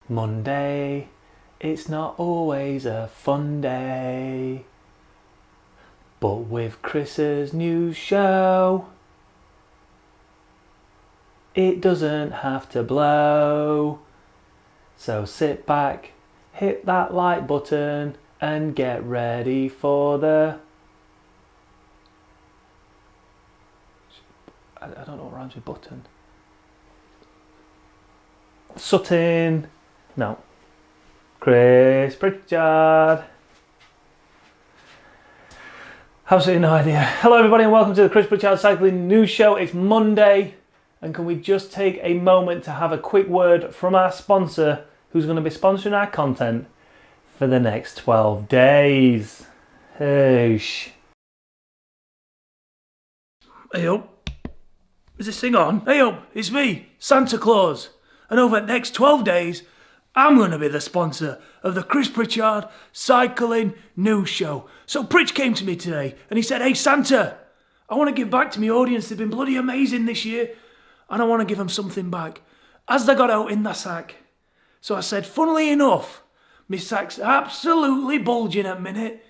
Monday, it's not always a fun day. But with Chris's new show, it doesn't have to blow. So sit back, hit that like button, and get ready for the... I don't know what rhymes with button. Sutton. No. Chris Pritchard. Absolutely no idea. Hello everybody and welcome to the Chris Pritchard Cycling News Show. It's Monday, and can we just take a moment to have a quick word from our sponsor who's going to be sponsoring our content for the next 12 days. Hoosh. Hey up, is this thing on? Hey up, it's me, Santa Claus. And over the next 12 days, I'm going to be the sponsor of the Chris Pritchard Cycling News Show. So Pritch came to me today and he said, hey Santa, I want to give back to my audience. They've been bloody amazing this year and I want to give them something back. As they got out in the sack. So I said, funnily enough, my sack's absolutely bulging at minute.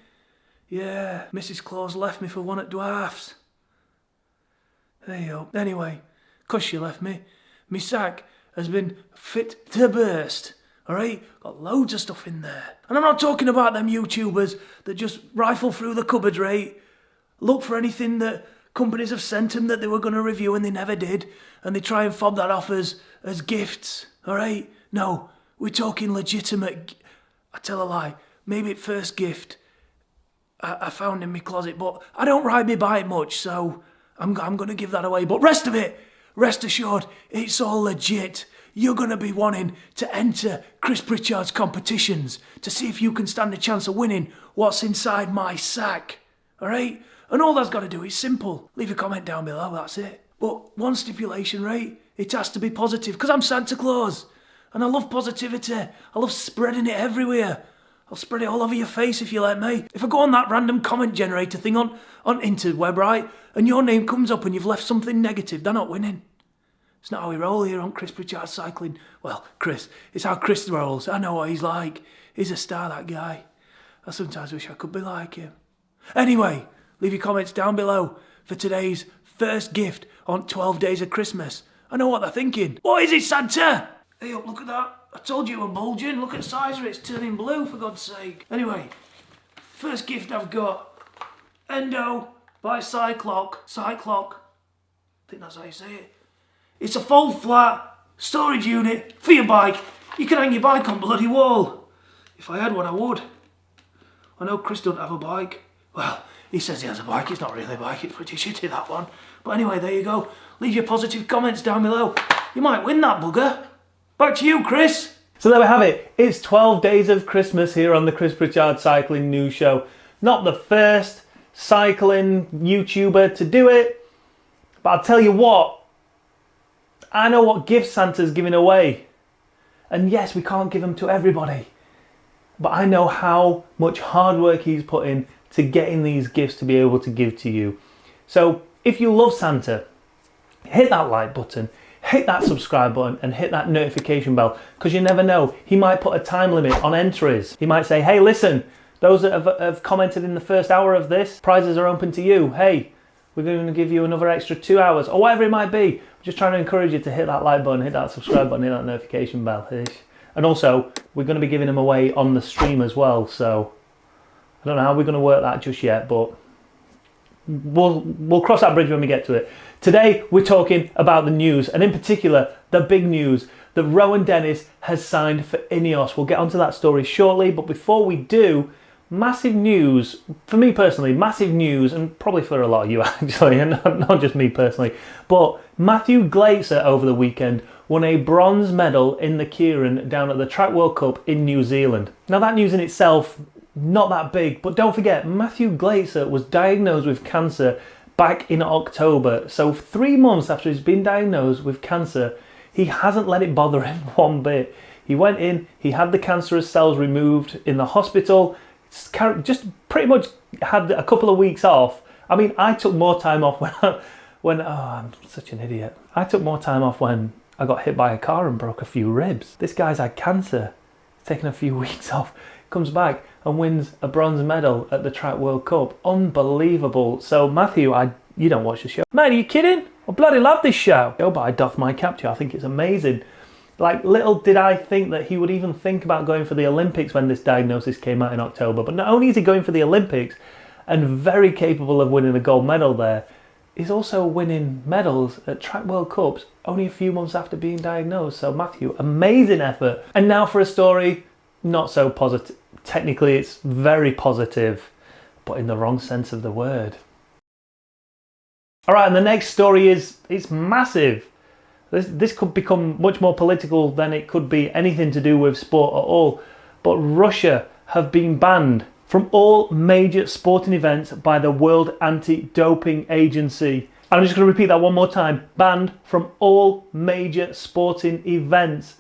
Yeah, Mrs. Claus left me for one at Dwarfs. There you go. Anyway, 'cause she left me, my sack has been fit to burst. Alright? Got loads of stuff in there. And I'm not talking about them YouTubers that just rifle through the cupboard, right? Look for anything that companies have sent them that they were going to review and they never did. And they try and fob that off as gifts. Alright? No, we're talking legitimate... I tell a lie. Maybe first gift I found in my closet, but I don't ride me bike much, so I'm going to give that away. But rest of it, rest assured, it's all legit. You're going to be wanting to enter Chris Pritchard's competitions to see if you can stand a chance of winning what's inside my sack. Alright? And all that's got to do is simple. Leave a comment down below, that's it. But one stipulation, right? It has to be positive, because I'm Santa Claus. And I love positivity. I love spreading it everywhere. I'll spread it all over your face if you let me. If I go on that random comment generator thing on interweb, right? And your name comes up and you've left something negative, they're not winning. It's not how we roll here on Chris Pritchard Cycling. Well, Chris, it's how Chris rolls. I know what he's like. He's a star, that guy. I sometimes wish I could be like him. Anyway, leave your comments down below for today's first gift on 12 days of Christmas. I know what they're thinking. What is it, Santa? Hey up, look at that. I told you it were bulging. Look at the size of it. It's turning blue, for God's sake. Anyway, first gift I've got. Endo by Cyclock. Cyclock. I think that's how you say it. It's a fold flat storage unit for your bike. You can hang your bike on bloody wall. If I had one, I would. I know Chris don't have a bike. Well, he says he has a bike. It's not really a bike. It's pretty shitty, that one. But anyway, there you go. Leave your positive comments down below. You might win that bugger. Back to you, Chris. So there we have it. It's 12 days of Christmas here on the Chris Pritchard Cycling News Show. Not the first cycling YouTuber to do it, but I'll tell you what, I know what gifts Santa's giving away. And yes, we can't give them to everybody, but I know how much hard work he's put in to getting these gifts to be able to give to you. So if you love Santa, hit that like button, hit that subscribe button and hit that notification bell, because you never know, he might put a time limit on entries. He might say, hey listen, those that have commented in the first hour of this, prizes are open to you. Hey, we're going to give you another extra 2 hours, or whatever it might be. I'm just trying to encourage you to hit that like button, hit that subscribe button, hit that notification bell. And also, we're going to be giving them away on the stream as well, so I don't know how we're going to work that just yet, but we'll cross that bridge when we get to it. Today we're talking about the news, and in particular the big news that Rowan Dennis has signed for INEOS. We'll get onto that story shortly, but before we do, massive news for me personally, massive news, and probably for a lot of you actually, and not just me personally, but Matt Glaetzer over the weekend won a bronze medal in the Keirin down at the Track World Cup in New Zealand. Now that news in itself, not that big, but don't forget, Mathias Glaetzer was diagnosed with cancer back in October. So 3 months after he's been diagnosed with cancer, he hasn't let it bother him one bit. He went in, he had the cancerous cells removed in the hospital, just pretty much had a couple of weeks off. I mean, I took more time off when oh, I'm such an idiot. I took more time off when I got hit by a car and broke a few ribs. This guy's had cancer, taken a few weeks off, comes back and wins a bronze medal at the Track World Cup. Unbelievable. So Matthew, you don't watch the show. Mate, are you kidding? I bloody love this show. Oh, but I doff my cap to you. I think it's amazing. Like, little did I think that he would even think about going for the Olympics when this diagnosis came out in October. But not only is he going for the Olympics and very capable of winning a gold medal there, he's also winning medals at Track World Cups only a few months after being diagnosed. So Matthew, amazing effort. And now for a story not so positive. Technically, it's very positive, but in the wrong sense of the word. All right, and the next story it's massive. This could become much more political than it could be anything to do with sport at all. But Russia have been banned from all major sporting events by the World Anti-Doping Agency. I'm just going to repeat that one more time. Banned from all major sporting events.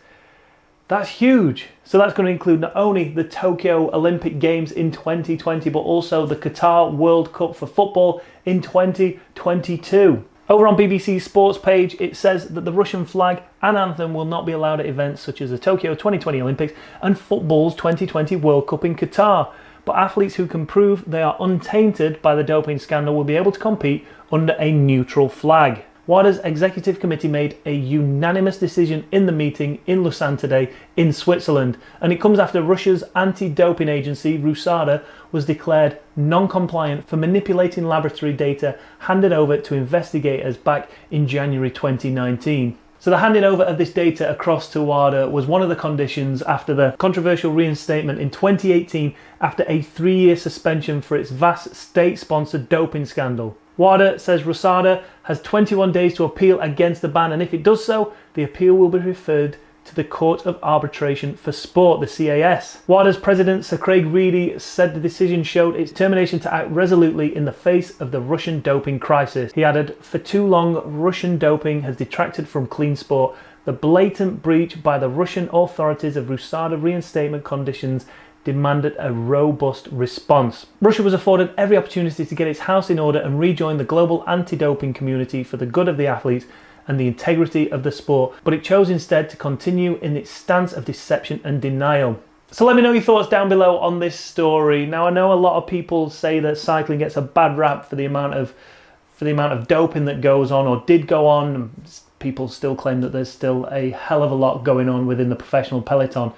That's huge. So that's going to include not only the Tokyo Olympic Games in 2020, but also the Qatar World Cup for football in 2022. Over on BBC Sports page, it says that the Russian flag and anthem will not be allowed at events such as the Tokyo 2020 Olympics and football's 2020 World Cup in Qatar. But athletes who can prove they are untainted by the doping scandal will be able to compete under a neutral flag. WADA's executive committee made a unanimous decision in the meeting in Lausanne today in Switzerland, and it comes after Russia's anti-doping agency, RUSSIA, was declared non-compliant for manipulating laboratory data handed over to investigators back in January 2019. So the handing over of this data across to WADA was one of the conditions after the controversial reinstatement in 2018 after a 3-year suspension for its vast state-sponsored doping scandal. WADA says RUSSIA has 21 days to appeal against the ban, and if it does so, the appeal will be referred to the Court of Arbitration for Sport, the CAS. WADA's president, Sir Craig Reedy, said the decision showed its determination to act resolutely in the face of the Russian doping crisis. He added, "For too long, Russian doping has detracted from clean sport. The blatant breach by the Russian authorities of RUSSIA reinstatement conditions demanded a robust response." Russia was afforded every opportunity to get its house in order and rejoin the global anti-doping community for the good of the athletes and the integrity of the sport, but it chose instead to continue in its stance of deception and denial. So let me know your thoughts down below on this story. Now, I know a lot of people say that cycling gets a bad rap for the amount of doping that goes on or did go on. People still claim that there's still a hell of a lot going on within the professional peloton.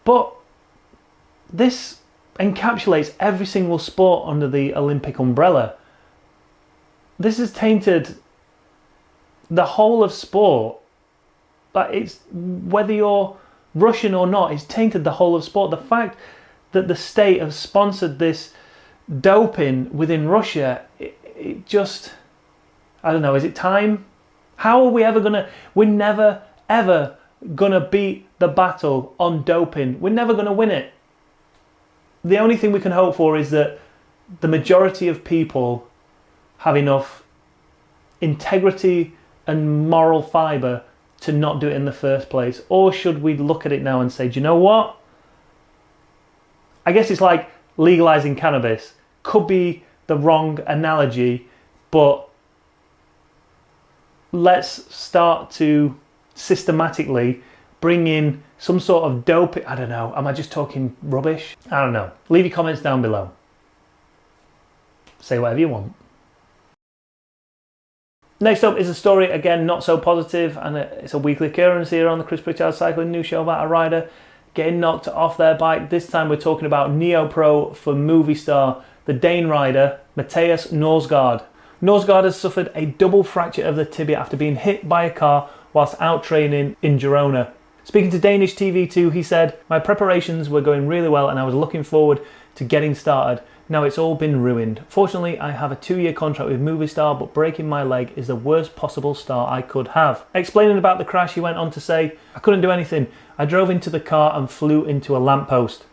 But this encapsulates every single sport under the Olympic umbrella. This has tainted the whole of sport. But it's, whether you're Russian or not, it's tainted the whole of sport. The fact that the state have sponsored this doping within Russia, it just, I don't know, is it time? How are we ever gonna, we're never ever gonna beat the battle on doping. We're never gonna win it. The only thing we can hope for is that the majority of people have enough integrity and moral fibre to not do it in the first place. Or should we look at it now and say, do you know what? I guess it's like legalising cannabis. Could be the wrong analogy, but let's start to systematically bring in some sort of doping. I don't know, am I just talking rubbish? I don't know. Leave your comments down below. Say whatever you want. Next up is a story, again, not so positive, and it's a weekly occurrence here on the Chris Pritchard Cycling News Show about a rider getting knocked off their bike. This time we're talking about Neo-Pro for Movistar, the Dane rider, Mathias Norsgaard. Norsgaard has suffered a double fracture of the tibia after being hit by a car whilst out training in Girona. Speaking to Danish TV2, he said, "My preparations were going really well and I was looking forward to getting started. Now it's all been ruined. Fortunately, I have a 2-year contract with Movistar, but breaking my leg is the worst possible start I could have." Explaining about the crash, he went on to say, "I couldn't do anything. I drove into the car and flew into a lamppost.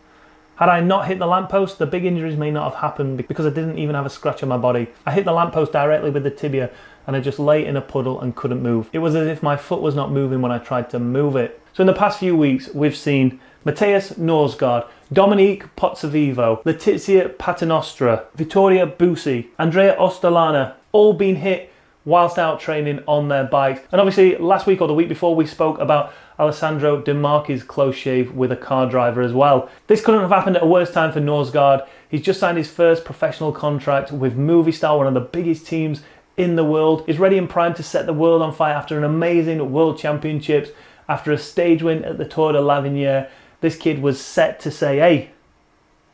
Had I not hit the lamppost, the big injuries may not have happened because I didn't even have a scratch on my body. I hit the lamppost directly with the tibia and I just lay in a puddle and couldn't move. It was as if my foot was not moving when I tried to move it." So in the past few weeks, we've seen Mathias Norsgaard, Dominique Pozzovivo, Letizia Paternostra, Vittoria Busi, Andrea Ostellana, all been hit whilst out training on their bikes. And obviously last week or the week before we spoke about Alessandro De Marchi's close shave with a car driver as well. This couldn't have happened at a worse time for Norsgaard. He's just signed his first professional contract with Movistar, one of the biggest teams in the world. He's ready and primed to set the world on fire after an amazing World Championships, after a stage win at the Tour de l'Avenir. This kid was set to say, hey,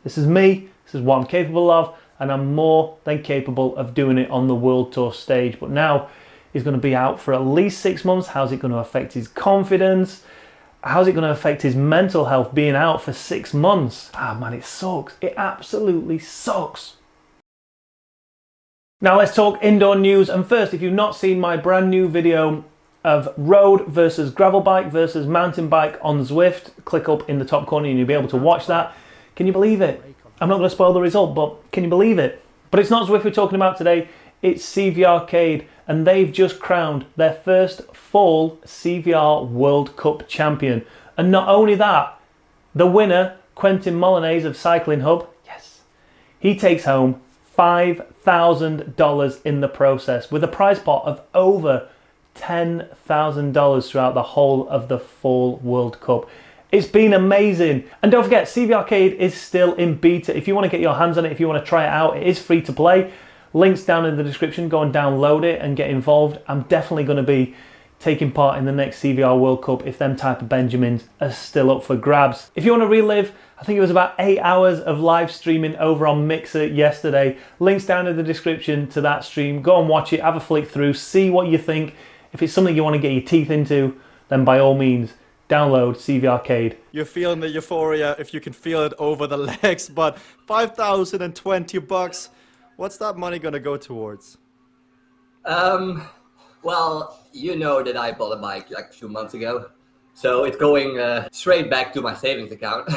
this is me, this is what I'm capable of, and I'm more than capable of doing it on the World Tour stage. But now he's going to be out for at least 6 months. How's it going to affect his confidence? How's it going to affect his mental health being out for 6 months? Ah man, it sucks. It absolutely sucks. Now let's talk indoor news. And first, if you've not seen my brand new video of road versus gravel bike versus mountain bike on Zwift, click up in the top corner and you'll be able to watch that. Can you believe it? I'm not going to spoil the result, but can you believe it? But it's not Zwift we're talking about today, it's CVArcade, and they've just crowned their first full CVR World Cup champion. And not only that, the winner, Quentin Molyneux of CyclingHub, yes, he takes home $5,000 in the process, with a prize pot of over $10,000 throughout the whole of the full World Cup. It's been amazing. And don't forget, CVArcade is still in beta. If you want to get your hands on it, if you want to try it out, it is free to play. Links down in the description. Go and download it and get involved. I'm definitely going to be taking part in the next CVR World Cup if them type of Benjamins are still up for grabs. If you want to relive, I think it was about 8 hours of live streaming over on Mixer yesterday. Links down in the description to that stream. Go and watch it, have a flick through, see what you think. If it's something you want to get your teeth into, then by all means, download CVArcade. You're feeling the euphoria if you can feel it over the legs, but $5,020, what's that money gonna go towards? Well, you know that I bought a bike like a few months ago, so it's going straight back to my savings account.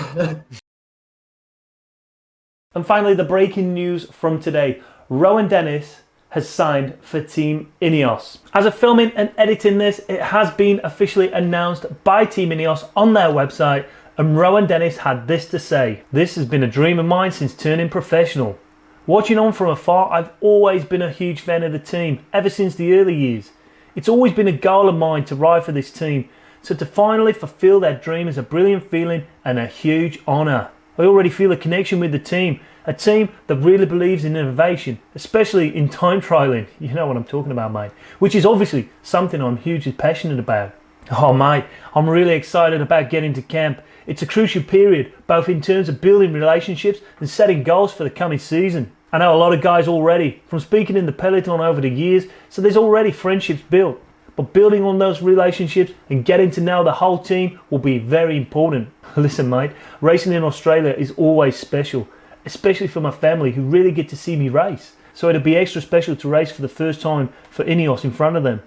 And finally, the breaking news from today. Rowan Dennis has signed for Team Ineos. As of filming and editing this, it has been officially announced by Team Ineos on their website, and Rowan Dennis had this to say: "This has been a dream of mine since turning professional. Watching on from afar, I've always been a huge fan of the team, ever since the early years. It's always been a goal of mine to ride for this team, so to finally fulfill their dream is a brilliant feeling and a huge honour. I already feel a connection with the team, a team that really believes in innovation, especially in time trialling." You know what I'm talking about, mate. Which is obviously something I'm hugely passionate about. Oh mate, I'm really excited about getting to camp. It's a crucial period, both in terms of building relationships and setting goals for the coming season. I know a lot of guys already, from speaking in the peloton over the years, so there's already friendships built. But building on those relationships and getting to know the whole team will be very important. Listen mate, racing in Australia is always special, especially for my family who really get to see me race. So it'd be extra special to race for the first time for Ineos in front of them.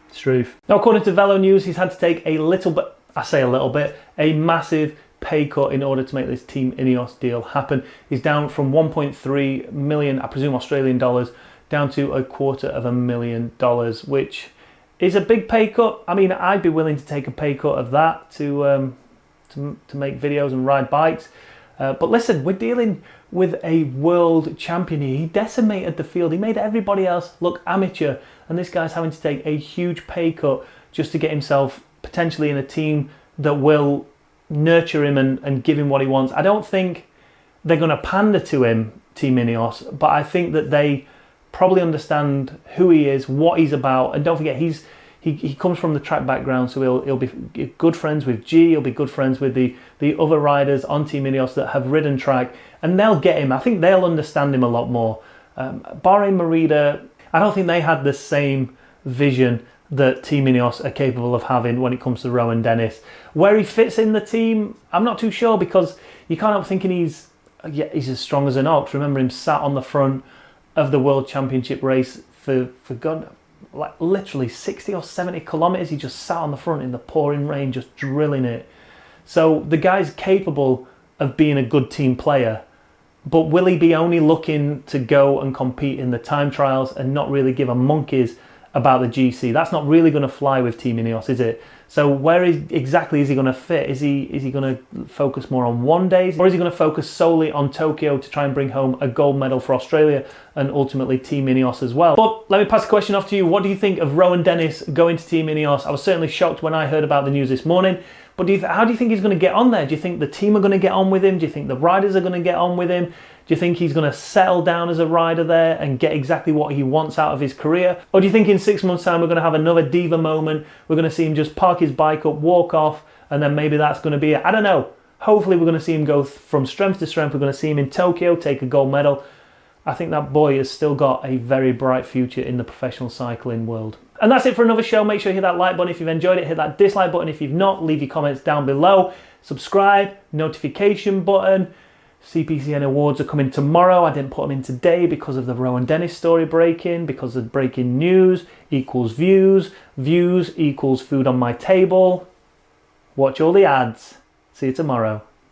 It's truth. Now according to Velo News, he's had to take a little bit, I say a little bit, a massive pay cut in order to make this Team Ineos deal happen. He's down from 1.3 million, I presume Australian dollars, down to $250,000, which is a big pay cut. I mean, I'd be willing to take a pay cut of that to make videos and ride bikes. But listen, we're dealing with a world champion here. He decimated the field. He made everybody else look amateur. And this guy's having to take a huge pay cut just to get himself potentially in a team that will nurture him and give him what he wants. I don't think they're going to pander to him, Team Ineos, but I think that they probably understand who he is, what he's about. And don't forget, he comes from the track background, so he'll be good friends with G, he'll be good friends with the other riders on Team Ineos that have ridden track, and they'll get him. I think they'll understand him a lot more. Bahrain Merida, I don't think they had the same vision that Team Ineos are capable of having when it comes to Rowan Dennis. Where he fits in the team, I'm not too sure, because you can't help thinking he's as strong as an ox. Remember him sat on the front of the World Championship race for God, like literally 60 or 70 kilometers. He just sat on the front in the pouring rain, just drilling it. So the guy's capable of being a good team player, but will he be only looking to go and compete in the time trials and not really give a monkey's about the GC. That's not really going to fly with Team Ineos, is it? So where exactly is he going to fit? Is he going to focus more on 1 day, or is he going to focus solely on Tokyo to try and bring home a gold medal for Australia and ultimately Team Ineos as well? But let me pass the question off to you. What do you think of Rowan Dennis going to Team Ineos? I was certainly shocked when I heard about the news this morning. But how do you think he's going to get on there? Do you think the team are going to get on with him? Do you think the riders are going to get on with him? Do you think he's going to settle down as a rider there and get exactly what he wants out of his career? Or do you think in 6 months' time we're going to have another diva moment? We're going to see him just park his bike up, walk off, and then maybe that's going to be it? I don't know. Hopefully we're going to see him go from strength to strength. We're going to see him in Tokyo take a gold medal. I think that boy has still got a very bright future in the professional cycling world. And that's it for another show. Make sure you hit that like button if you've enjoyed it. Hit that dislike button if you've not. Leave your comments down below. Subscribe, notification button. CPCN awards are coming tomorrow. I didn't put them in today because of the Rowan Dennis story breaking, because of breaking news equals views. Views equals food on my table. Watch all the ads. See you tomorrow.